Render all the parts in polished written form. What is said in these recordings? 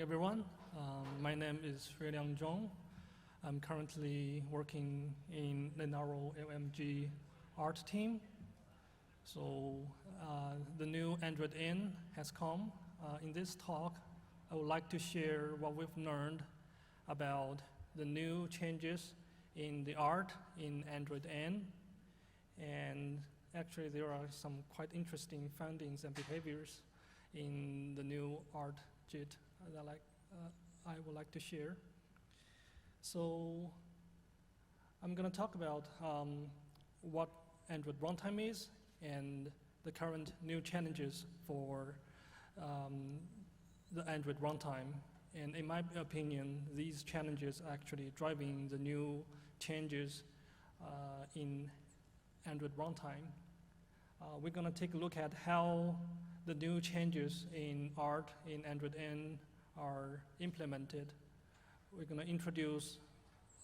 everyone. My name is Xueliang Zhong. I'm currently working in Linaro LMG art team. So the new Android N has come. In this talk, I would like to share what we've learned about the new changes in the art in Android N. And actually, there are some quite interesting findings and behaviors in the new art JIT that I would like to share. So I'm going to talk about what Android runtime is and the current new challenges for the Android runtime. And in my opinion, these challenges are actually driving the new changes in Android runtime. We're going to take a look at how the new changes in art in Android N are implemented. We're going to introduce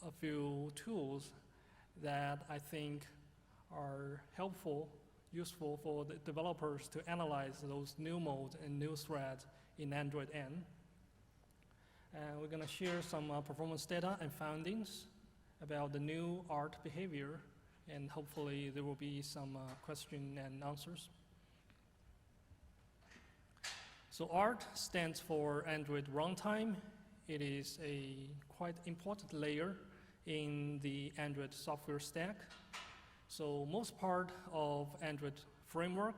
a few tools that I think are helpful, useful for the developers to analyze those new modes and new threads in Android N. And we're going to share some performance data and findings about the new art behavior, and hopefully there will be some question and answers. So ART stands for Android Runtime. It is a quite important layer in the Android software stack. So most part of Android framework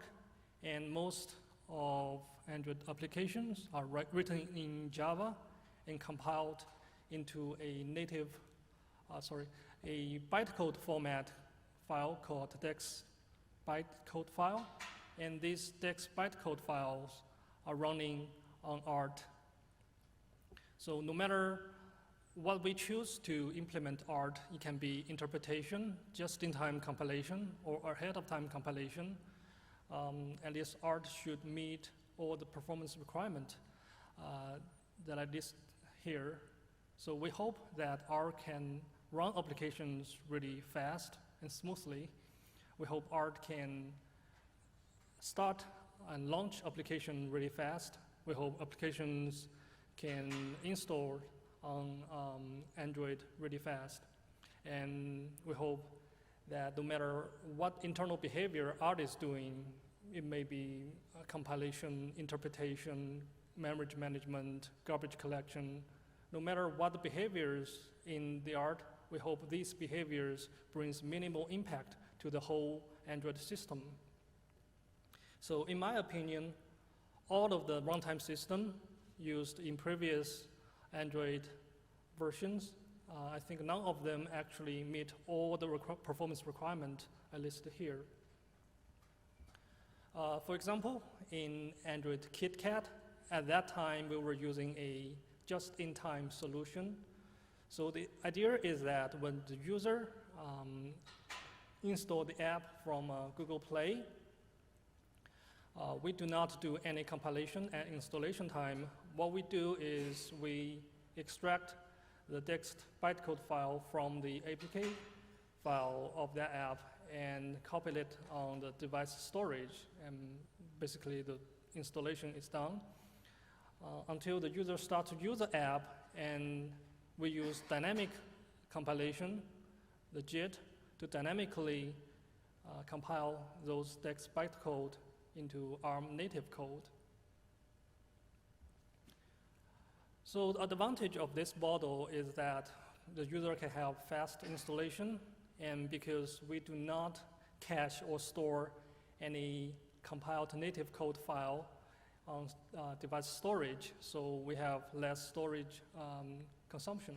and most of Android applications are written in Java and compiled into a native, a bytecode format file called DEX bytecode file. And these DEX bytecode files are running on ART. So no matter what we choose to implement ART, it can be interpretation, just-in-time compilation, or ahead-of-time compilation. At least ART should meet all the performance requirements that I list here. So we hope that ART can run applications really fast and smoothly. We hope ART can start and launch application really fast. We hope applications can install on Android really fast. And we hope that no matter what internal behavior ART is doing, it may be compilation, interpretation, memory management, garbage collection, no matter what the behaviors in the ART, we hope these behaviors brings minimal impact to the whole Android system. So in my opinion, all of the runtime system used in previous Android versions, I think none of them actually meet all the performance requirements I listed here. For example, in Android KitKat, at that time we were using a just-in-time solution. So the idea is that when the user installs the app from Google Play, we do not do any compilation at installation time. What we do is we extract the DEX bytecode file from the APK file of that app and copy it on the device storage, and basically the installation is done until the user starts to use the app, and we use dynamic compilation, the JIT, to dynamically compile those DEX bytecode into ARM native code. So the advantage of this model is that the user can have fast installation, and because we do not cache or store any compiled native code file on device storage, so we have less storage consumption.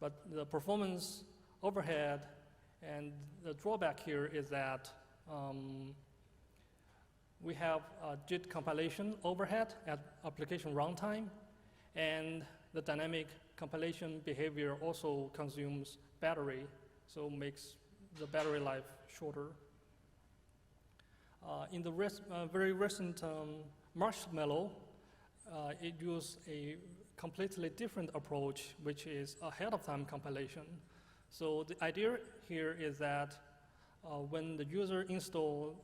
But the performance overhead and the drawback here is that we have a JIT compilation overhead at application runtime, and the dynamic compilation behavior also consumes battery, so makes the battery life shorter. In the very recent Marshmallow, it used a completely different approach, which is ahead-of-time compilation. So the idea here is that when the user installs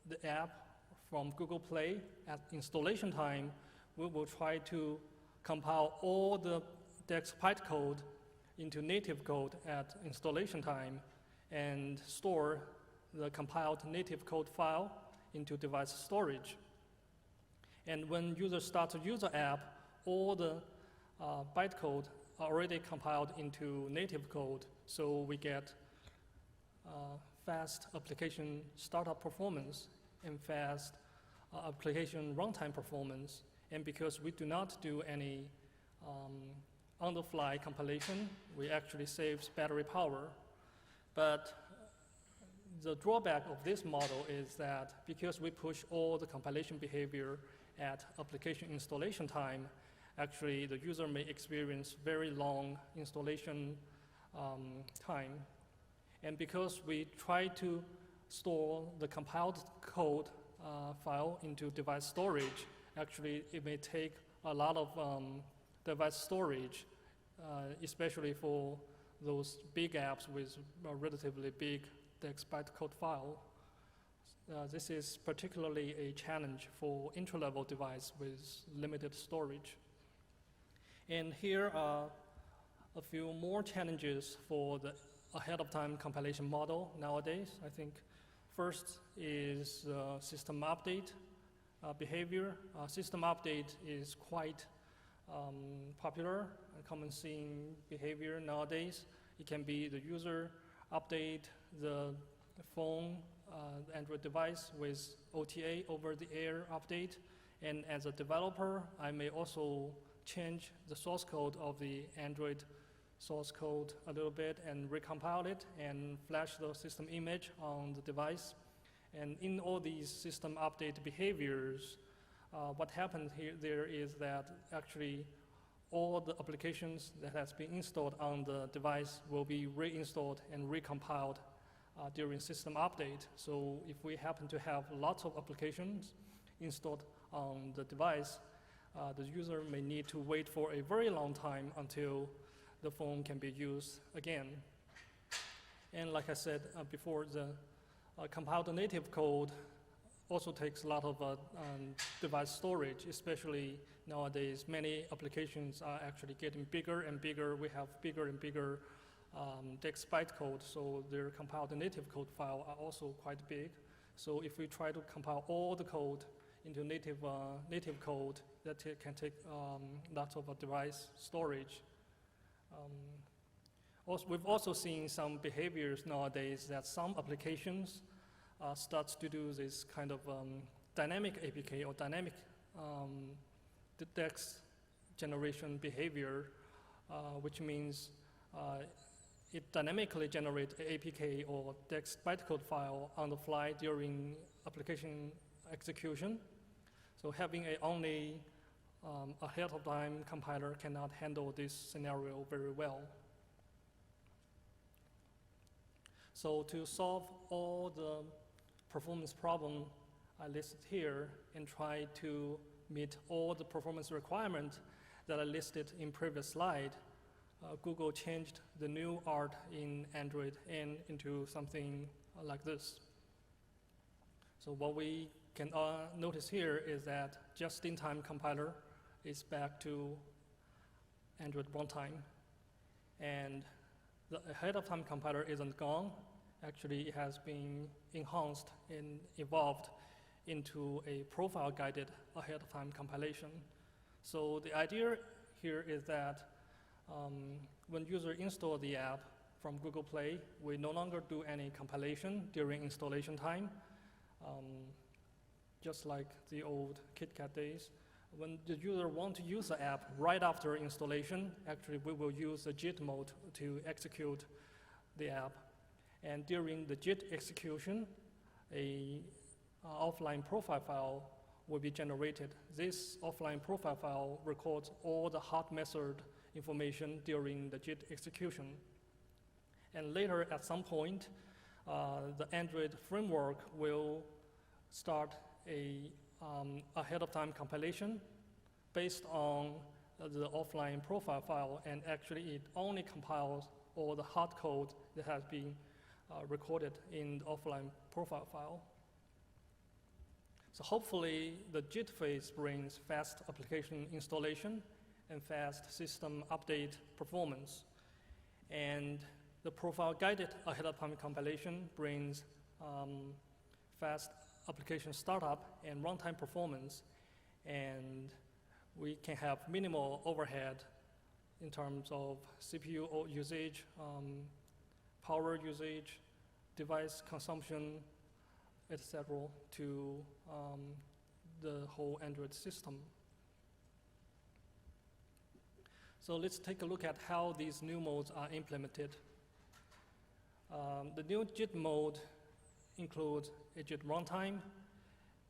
the app from Google Play at installation time, we will try to compile all the DEX bytecode into native code at installation time and store the compiled native code file into device storage. And when users start to use the app, all the bytecode are already compiled into native code, so we get fast application startup performance and fast application runtime performance. And because we do not do any on-the-fly compilation, we actually save battery power. But the drawback of this model is that because we push all the compilation behavior at application installation time, actually the user may experience very long installation time. And because we try to store the compiled code file into device storage, actually it may take a lot of device storage, especially for those big apps with a relatively big DEX bytecode file. This is particularly a challenge for entry-level device with limited storage. And here are a few more challenges for the ahead-of-time compilation model nowadays. I think first is system update behavior. System update is quite popular and common seen behavior nowadays. It can be the user update the phone, the Android device with OTA, over-the-air update. And as a developer, I may also change the source code of the Android source code a little bit and recompile it and flash the system image on the device. And in all these system update behaviors, what happens there is that actually all the applications that has been installed on the device will be reinstalled and recompiled during system update. So if we happen to have lots of applications installed on the device, the user may need to wait for a very long time until the phone can be used again. And like I said before, the compiled native code also takes a lot of device storage, especially nowadays. Many applications are actually getting bigger and bigger. We have bigger and bigger DEX bytecode, so their compiled native code file are also quite big. So if we try to compile all the code into native code, that can take lots of device storage. We've also seen some behaviors nowadays that some applications starts to do this kind of dynamic APK or dynamic DEX generation behavior, which means it dynamically generates an APK or DEX bytecode file on the fly during application execution. So having only ahead-of-time compiler cannot handle this scenario very well. So to solve all the performance problem I listed here and try to meet all the performance requirements that I listed in previous slide, Google changed the new art in Android N into something like this. So what we can notice here is that just-in-time compiler is back to Android runtime. And the ahead-of-time compiler isn't gone. Actually, it has been enhanced and evolved into a profile-guided ahead-of-time compilation. So the idea here is that when user install the app from Google Play, we no longer do any compilation during installation time, just like the old KitKat days. When the user wants to use the app right after installation, actually we will use the JIT mode to execute the app. And during the JIT execution, a offline profile file will be generated. This offline profile file records all the hot method information during the JIT execution. And later, at some point, the Android framework will start a ahead-of-time compilation based on the offline profile file, and actually it only compiles all the hard code that has been recorded in the offline profile file. So hopefully the JIT phase brings fast application installation and fast system update performance. And the profile guided ahead-of-time compilation brings fast application startup and runtime performance, and we can have minimal overhead in terms of CPU usage, power usage, device consumption, etc. to the whole Android system. So let's take a look at how these new modes are implemented. The new JIT mode includes a JIT runtime,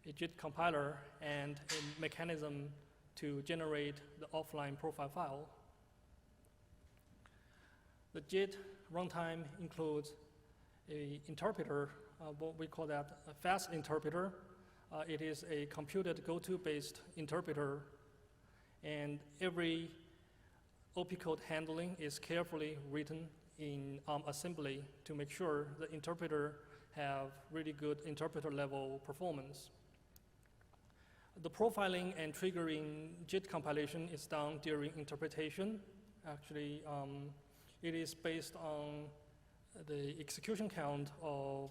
a JIT compiler, and a mechanism to generate the offline profile file. The JIT runtime includes an interpreter, what we call that a fast interpreter. It is a computed goto based interpreter, and every OP code handling is carefully written in ARM assembly to make sure the interpreter have really good interpreter level performance. The profiling and triggering JIT compilation is done during interpretation. Actually, it is based on the execution count of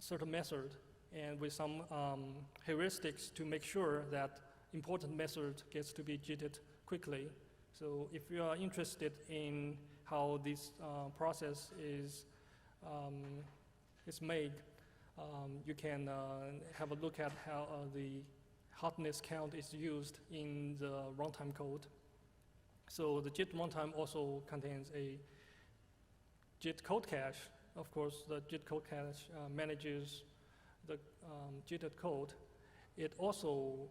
certain method and with some heuristics to make sure that important method gets to be JITted quickly. So if you are interested in how this process is made, you can have a look at how the hotness count is used in the runtime code. So the JIT runtime also contains a JIT code cache. Of course, the JIT code cache manages the JITted code. It also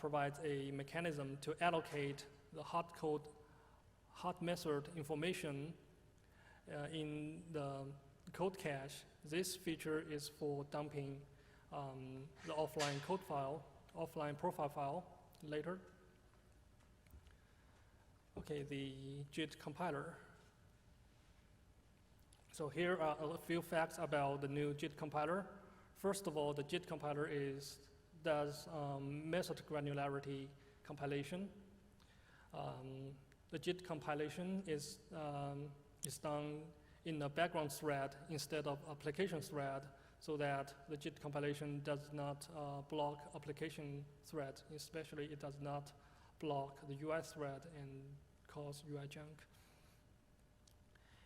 provides a mechanism to allocate the hot method information in the code cache. This feature is for dumping the offline code file, offline profile file later. Okay, the JIT compiler. So here are a few facts about the new JIT compiler. First of all, the JIT compiler does method granularity compilation. The JIT compilation is done in a background thread instead of application thread, so that the JIT compilation does not block application thread, especially it does not block the UI thread and cause UI junk.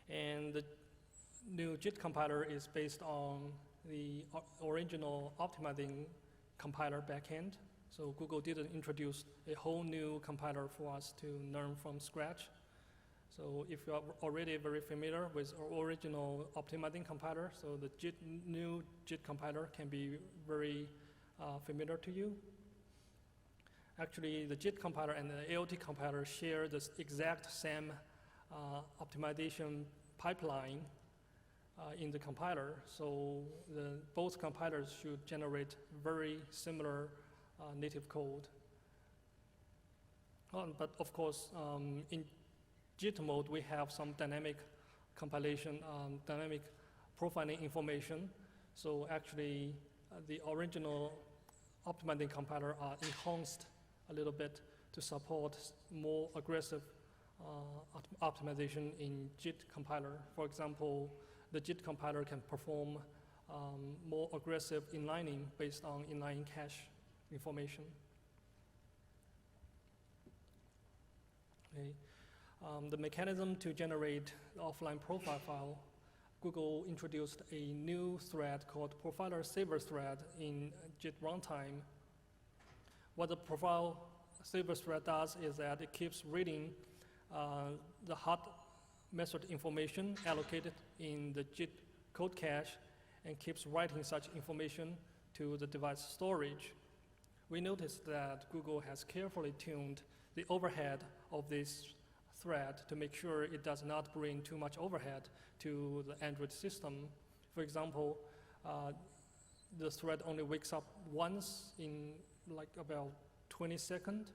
And the new JIT compiler is based on the original optimizing compiler backend. So Google didn't introduce a whole new compiler for us to learn from scratch. So if you are already very familiar with our original optimizing compiler, so the new JIT compiler can be very familiar to you. Actually, the JIT compiler and the ALT compiler share the exact same optimization pipeline in the compiler. So both compilers should generate very similar native code. But of course, in JIT mode, we have some dynamic compilation, dynamic profiling information. So actually, the original optimizing compiler are enhanced a little bit to support more aggressive optimization in JIT compiler. For example, the JIT compiler can perform more aggressive inlining based on inline cache information. Okay. The mechanism to generate the offline profile file, Google introduced a new thread called profiler saver thread in JIT runtime. What the profile saver thread does is that it keeps reading the hot method information allocated in the JIT code cache and keeps writing such information to the device storage. We noticed that Google has carefully tuned the overhead of this thread to make sure it does not bring too much overhead to the Android system. For example, the thread only wakes up once in like about 20 seconds.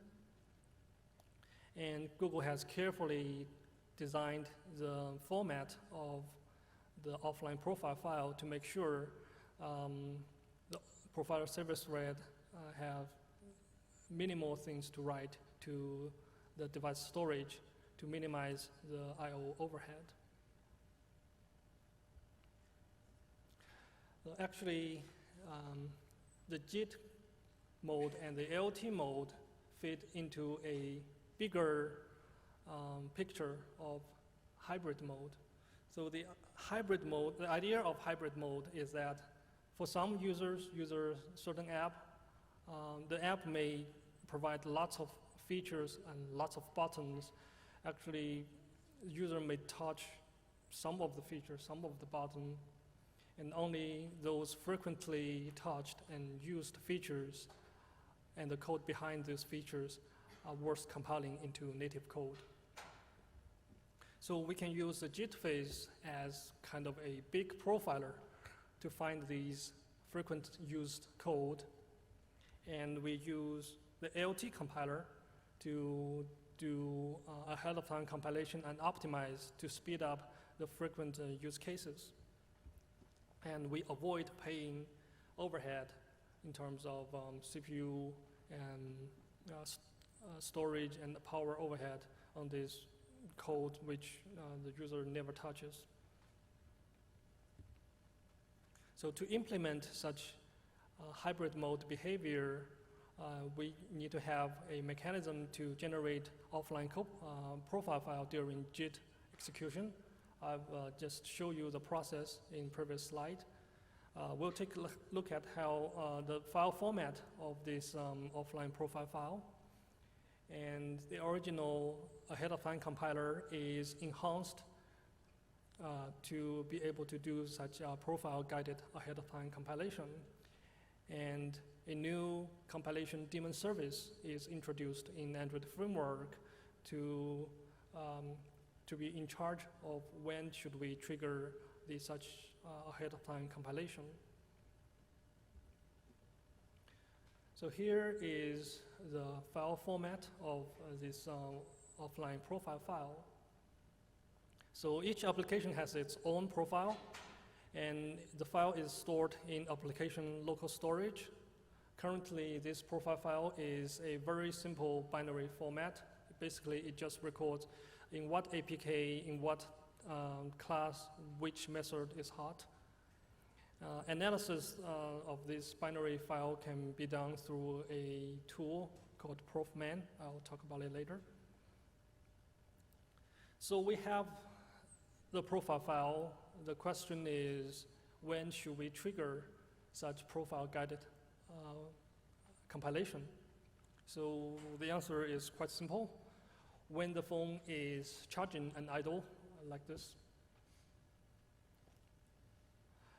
And Google has carefully designed the format of the offline profile file to make sure the profiler service thread have minimal things to write to the device storage to minimize the I/O overhead. So actually, the JIT mode and the LT mode fit into a bigger picture of hybrid mode. So the hybrid mode, the idea of hybrid mode is that for some users, use a certain app, the app may provide lots of features and lots of buttons. Actually, the user may touch some of the features, some of the buttons, and only those frequently touched and used features and the code behind these features are worth compiling into native code. So we can use the JIT phase as kind of a big profiler to find these frequent used code. And we use the LT compiler to do ahead of time compilation and optimize to speed up the frequent use cases. And we avoid paying overhead in terms of CPU and storage and power overhead on this code which the user never touches. So to implement such hybrid mode behavior, we need to have a mechanism to generate offline profile file during JIT execution. I've just shown you the process in previous slide. We'll take a look at how the file format of this offline profile file. And the original ahead of time compiler is enhanced to be able to do such profile guided ahead of time compilation. And a new compilation daemon service is introduced in Android framework to be in charge of when should we trigger the such ahead of time compilation. So here is the file format of this offline profile file. So each application has its own profile, and the file is stored in application local storage. Currently, this profile file is a very simple binary format. Basically, it just records in what APK, in what class, which method is hot. Analysis of this binary file can be done through a tool called profman. I'll talk about it later. So we have the profile file. The question is, when should we trigger such profile guided compilation? So the answer is quite simple. When the phone is charging and idle, like this.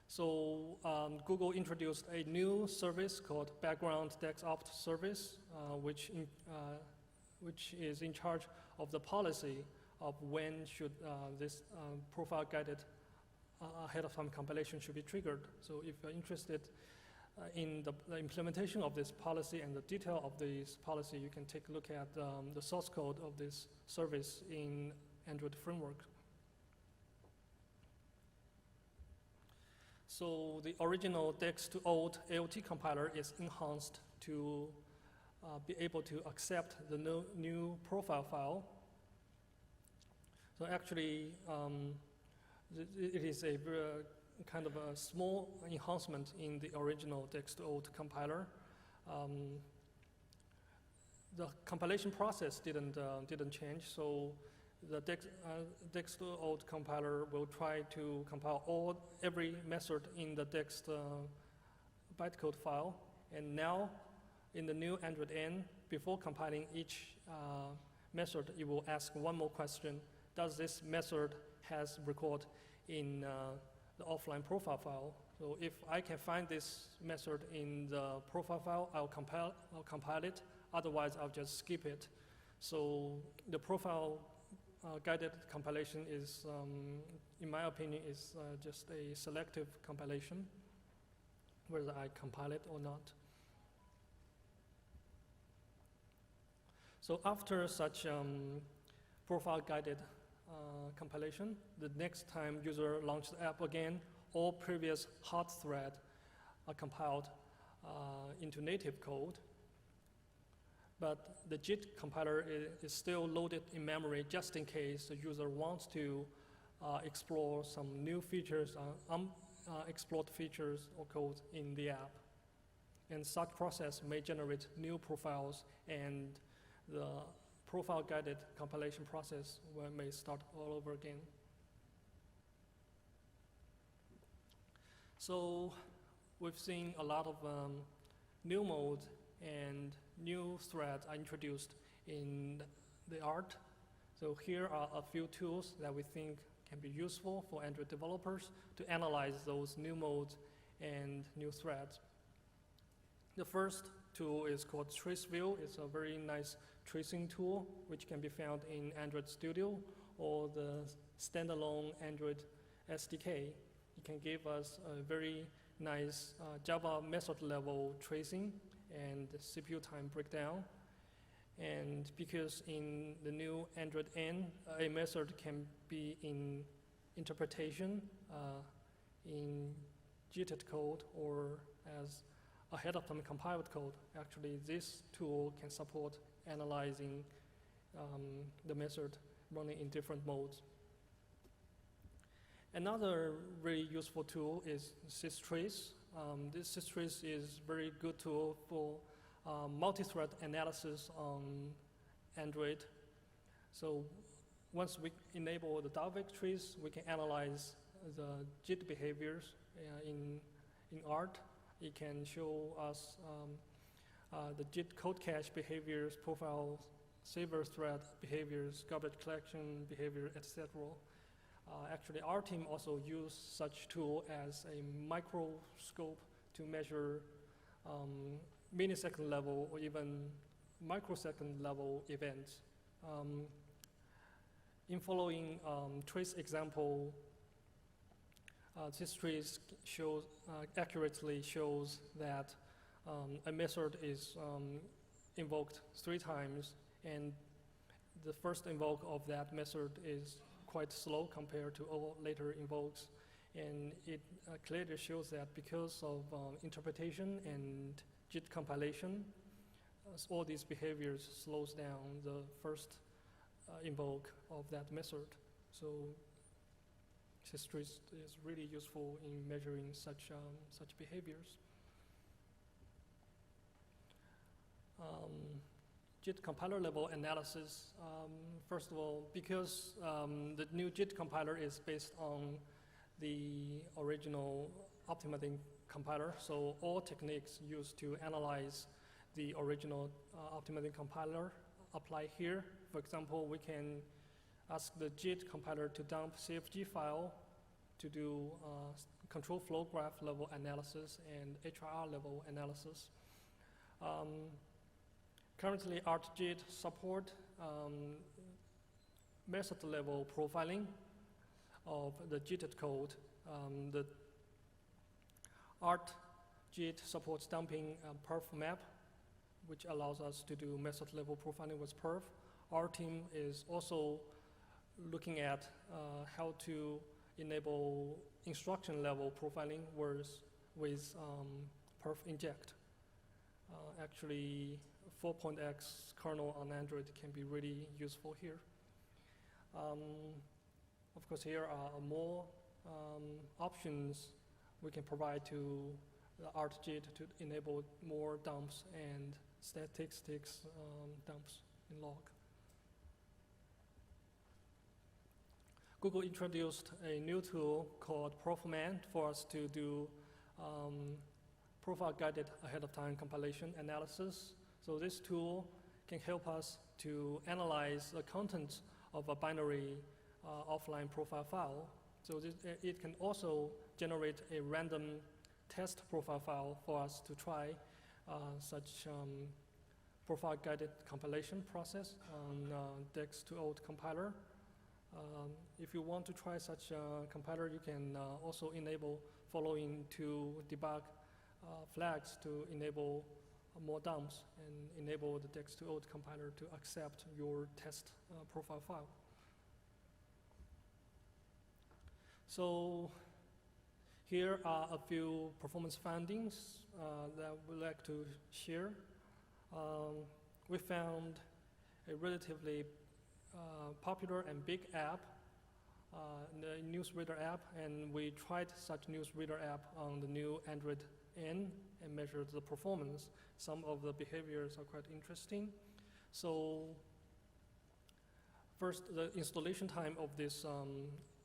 So Google introduced a new service called Background DexOpt service, which is in charge of the policy of when should this profile guided ahead of time compilation should be triggered. So if you're interested in the implementation of this policy and the detail of this policy, you can take a look at the source code of this service in Android framework. So the original Dex2Old LT compiler is enhanced to be able to accept the new profile file. So actually, it is a kind of a small enhancement in the original Dex2Old compiler. The compilation process didn't change, so the Dex2Old compiler will try to compile every method in the Dext bytecode file. And now, in the new Android N, before compiling each method, it will ask one more question. Does this method has record in the offline profile file? So if I can find this method in the profile file, I'll compile it. Otherwise, I'll just skip it. So the profile guided compilation is, in my opinion, is just a selective compilation, whether I compile it or not. So after such profile guided compilation, the next time user launches the app again, all previous hot threads are compiled into native code. but the JIT compiler is still loaded in memory just in case the user wants to explore some new features, unexplored features or code in the app. And such process may generate new profiles, and the profile-guided compilation process may start all over again. So we've seen a lot of new modes and new threads are introduced in the ART. So here are a few tools that we think can be useful for Android developers to analyze those new modes and new threads. The first tool is called TraceView. It's a very nice tracing tool which can be found in Android Studio or the standalone Android SDK. It can give us a very nice Java method level tracing and CPU time breakdown. And because in the new Android N, a method can be in interpretation, in JIT code, or as ahead of time compiled code. Actually, this tool can support analyzing the method running in different modes. Another very useful tool is systrace. This systrace is a very good tool for multi-thread analysis on Android. So once we enable the dynamic trace, we can analyze the JIT behaviors in ART. It can show us the JIT code cache behaviors, profile saver thread behaviors, garbage collection behavior, etc. Actually, our team also used such tool as a microscope to measure millisecond level or even microsecond level events. In following trace example, this trace accurately shows that a method is invoked 3 times, and the first invoke of that method is quite slow compared to all later invokes. And it clearly shows that because of interpretation and JIT compilation, all these behaviors slows down the first invoke of that method. So history is really useful in measuring such behaviors. JIT compiler level analysis. First of all, because the new JIT compiler is based on the original optimizing compiler, so all techniques used to analyze the original optimizing compiler apply here. For example, we can ask the JIT compiler to dump CFG file to do control flow graph level analysis and HRR level analysis. Currently, ArtJIT support method level profiling of the JIT code. The ArtJIT supports dumping perf map, which allows us to do method level profiling with perf. Our team is also looking at how to enable instruction level profiling with perf inject. Actually, 4.x kernel on Android can be really useful here. Of course, here are more options we can provide to the ArtJIT to enable more dumps and statistics dumps in log. Google introduced a new tool called Profman for us to do profile-guided ahead-of-time compilation analysis. So this tool can help us to analyze the content of a binary offline profile file. So it can also generate a random test profile file for us to try such profile-guided compilation process on DEX2.0 compiler. If you want to try such a compiler, you can also enable following two debug flags to enable more dumps and enable the DEX2.0 compiler to accept your test profile file. So here are a few performance findings that we'd like to share. we found a relatively popular and big app, the newsreader app, and we tried such newsreader app on the new Android N and measured the performance. Some of the behaviors are quite interesting. So first, the installation time of this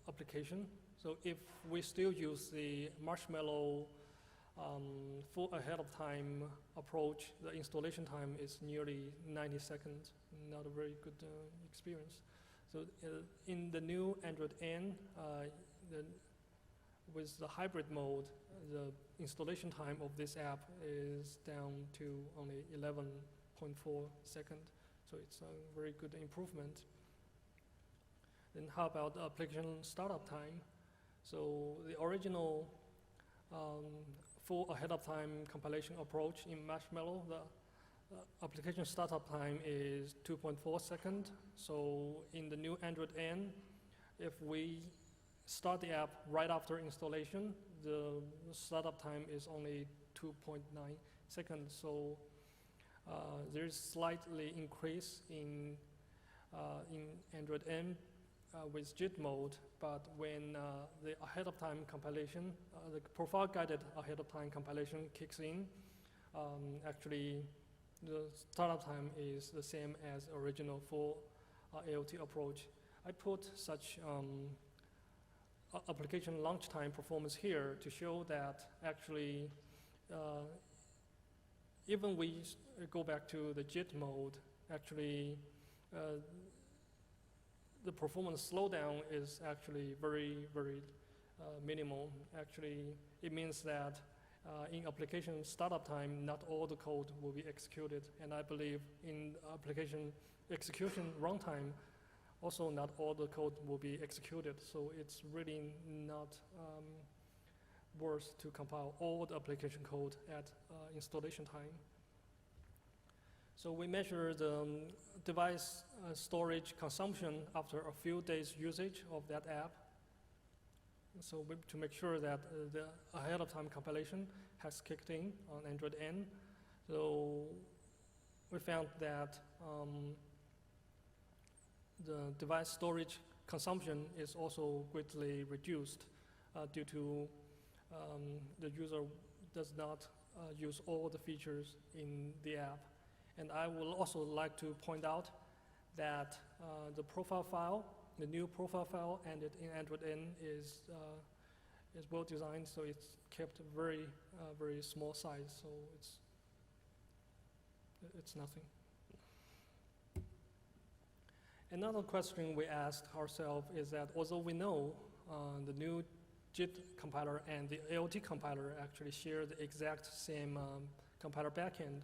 application. So if we still use the Marshmallow full ahead of time approach, the installation time is nearly 90 seconds, not a very good experience. So in the new Android N, with the hybrid mode, the installation time of this app is down to only 11.4 seconds. So it's a very good improvement. Then how about the application startup time? So the original full ahead of time compilation approach in Marshmallow, the application startup time is 2.4 seconds. So in the new Android N, if we start the app right after installation, the startup time is only 2.9 seconds. So there's slightly increase in Android N with JIT mode, but when the ahead of time compilation, the profile guided ahead of time compilation kicks in, actually the startup time is the same as original full AOT approach. I put such application launch time performance here to show that actually even we go back to the JIT mode, actually the performance slowdown is actually very, very minimal. Actually, it means that in application startup time, not all the code will be executed. And I believe in application execution runtime, also not all the code will be executed. So it's really not worth to compile all the application code at installation time. So we measure the device storage consumption after a few days usage of that app. So to make sure that the ahead of time compilation has kicked in on Android N. So we found that the device storage consumption is also greatly reduced due to the user does not use all the features in the app. And I will also like to point out that the profile file, the new profile file, and in Android N is well designed, so it's kept very small size, so it's nothing. Another question we asked ourselves is that although we know the new JIT compiler and the AOT compiler actually share the exact same compiler backend,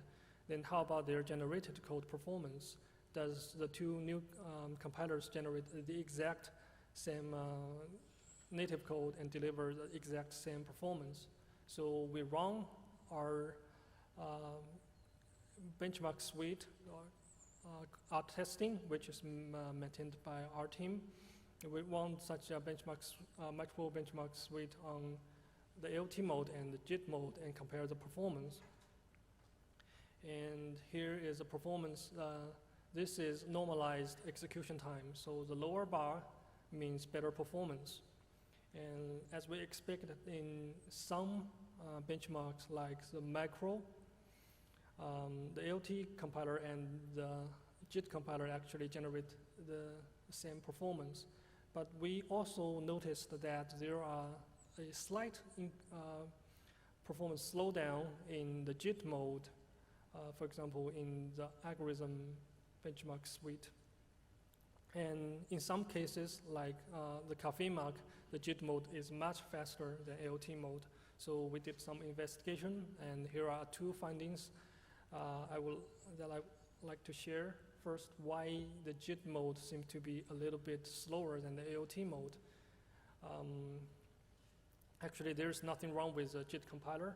then how about their generated code performance? Does the two new compilers generate the exact same native code and deliver the exact same performance? So we run our benchmark suite, our testing, which is maintained by our team. We run such a multiple benchmark suite on the AOT mode and the JIT mode and compare the performance. And here is the performance. This is normalized execution time. So the lower bar means better performance. And as we expected in some benchmarks like the macro, the AOT compiler and the JIT compiler actually generate the same performance. But we also noticed that there are a slight performance slowdown in the JIT mode, for example, in the algorithm benchmark suite. And in some cases, like the cafe mark, the JIT mode is much faster than AOT mode. So we did some investigation, and here are two findings I like to share. First, why the JIT mode seems to be a little bit slower than the AOT mode. Actually, there's nothing wrong with the JIT compiler.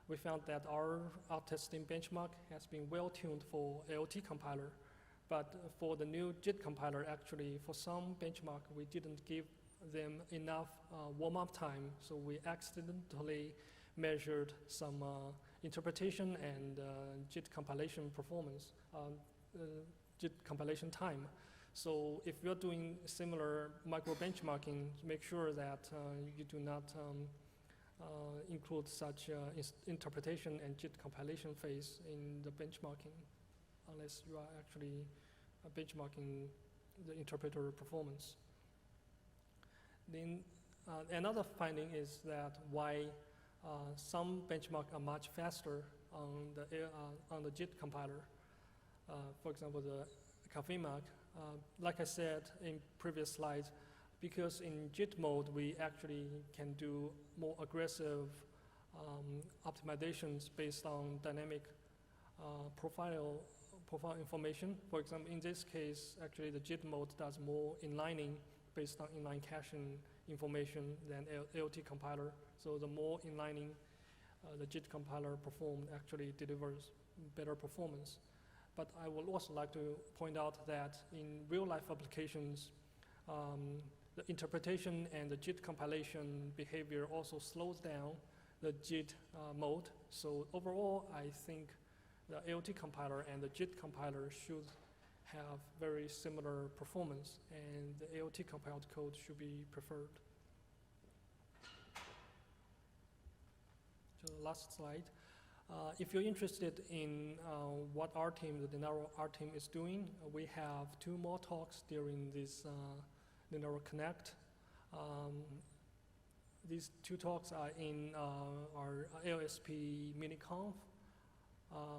We found that our testing benchmark has been well-tuned for AOT compiler. But for the new JIT compiler, actually, for some benchmark, we didn't give them enough warm-up time. So we accidentally measured some interpretation and JIT compilation performance. JIT compilation time. So if you're doing similar micro benchmarking, make sure that you do not include such interpretation and JIT compilation phase in the benchmarking, unless you are actually benchmarking the interpreter performance. Then another finding is that why some benchmarks are much faster on the JIT compiler. For example, the Kafimak, like I said in previous slides, because in JIT mode we actually can do more aggressive optimizations based on dynamic profile information. For example, in this case, actually the JIT mode does more inlining based on inline caching information than ALT compiler. So the more inlining the JIT compiler performed actually delivers better performance. But I would also like to point out that in real-life applications, the interpretation and the JIT compilation behavior also slows down the JIT mode. So overall, I think the ALT compiler and the JIT compiler should have very similar performance, and the ALT compiled code should be preferred. So the last slide. If you're interested in what our team, the Linaro R team is doing, we have 2 more talks during this Linaro Connect. These 2 talks are in our LSP mini-conf.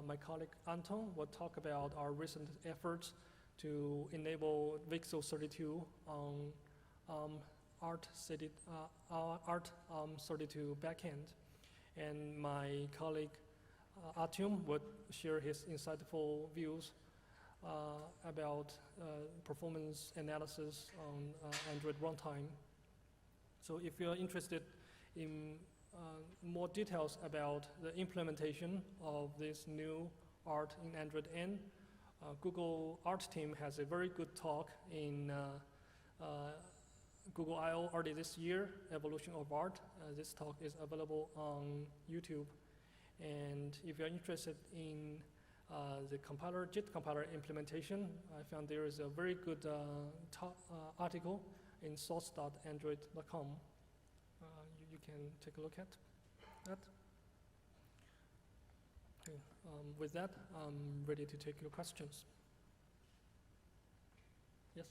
My colleague Anton will talk about our recent efforts to enable VXO32 on ART32 backend. And my colleague Artyom would share his insightful views about performance analysis on Android runtime. So if you're interested in more details about the implementation of this new art in Android N, Google Art team has a very good talk in Google I/O early this year, Evolution of Art. This talk is available on YouTube. And if you're interested in the compiler, JIT compiler implementation, I found there is a very good article in source.android.com. You can take a look at that. Okay. With that, I'm ready to take your questions. Yes?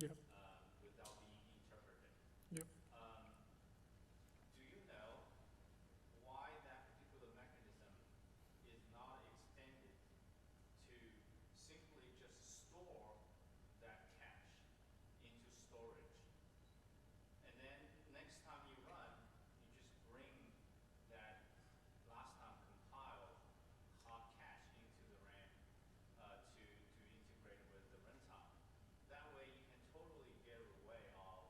Yeah. Without being interpreted. Yeah. Do you know why that particular mechanism is not extended to simply just store that cache into storage? And then next time you run, you just bring that last time compiled hot cache into the RAM to integrate with the runtime. That way you can totally get away of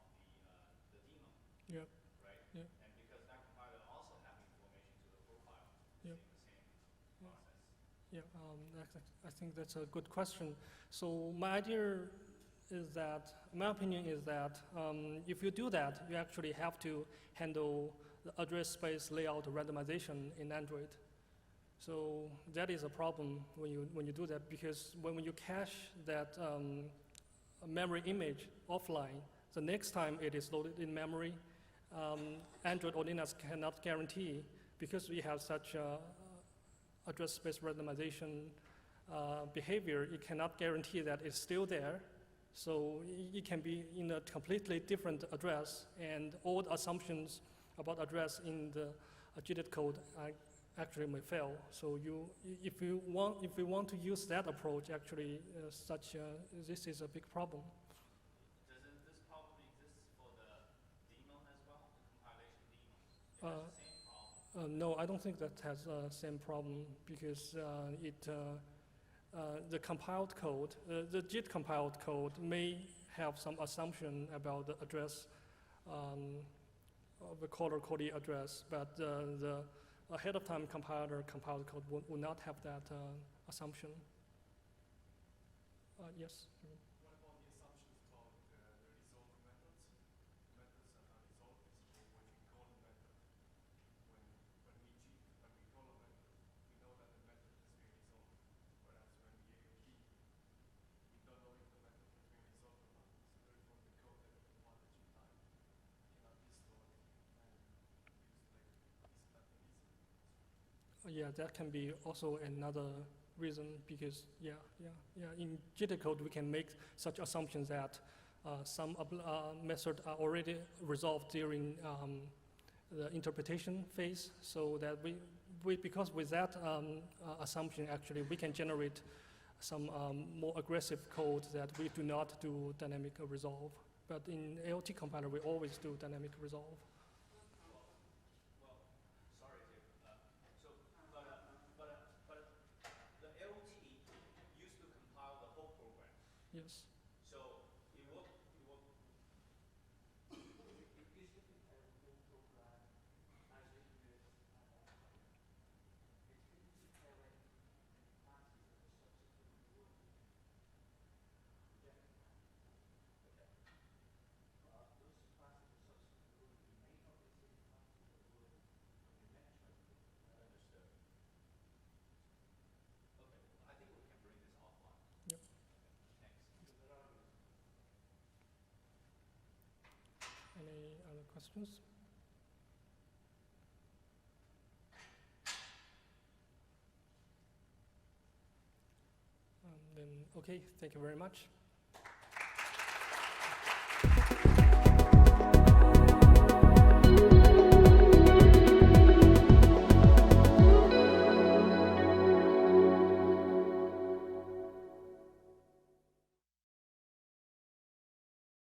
the daemon, Yeah. right? Yeah. And because that compiler also has information to the profile, Yeah. it's the same process. Yeah, I think that's a good question. So my idea is that, my opinion is that if you do that, you actually have to handle the address space layout randomization in Android. So that is a problem when you do that, because when you cache that memory image offline, the next time it is loaded in memory, Android or Linux cannot guarantee, because we have such address space randomization behavior, it cannot guarantee that it's still there. So it can be in a completely different address, and all the assumptions about address in the JIT code actually may fail. So if you want to use that approach, actually this is a big problem. Doesn't this problem exist for the daemon as well, the compilation daemon? It has the same problem. No, I don't think that has the same problem, because the compiled code, the JIT compiled code may have some assumption about the address of the caller code address, but the ahead of time compiler compiled code will not have that assumption. Yes. What about the assumptions about the resolve methods? Methods that are resolved, basically when we call a method, when we call a method, we know that the method has been resolved. Whereas when we AOT, we don't know if the method has been resolved or not. So therefore the code that we compile at time cannot be stored and used later. Is that the reason? Yeah, that can be also another reason, because in JIT code we can make such assumptions that some methods are already resolved during the interpretation phase, so that because with that assumption actually we can generate some more aggressive code that we do not do dynamic resolve. But in AOT compiler we always do dynamic resolve. Sorry, Tim. But the LT used to compile the whole program. Yes. So it will. It used to compile the whole program as it would at that time. It couldn't compile it in classes that were subsequently loaded. Rejected that. Okay. But those classes were subsequently loaded. You might not be the same classes that were loaded on your next run. Understood. Okay. I think we can bring this offline. Yep. Okay. Thanks. So there are reasons. Any other questions? Then okay, thank you very much.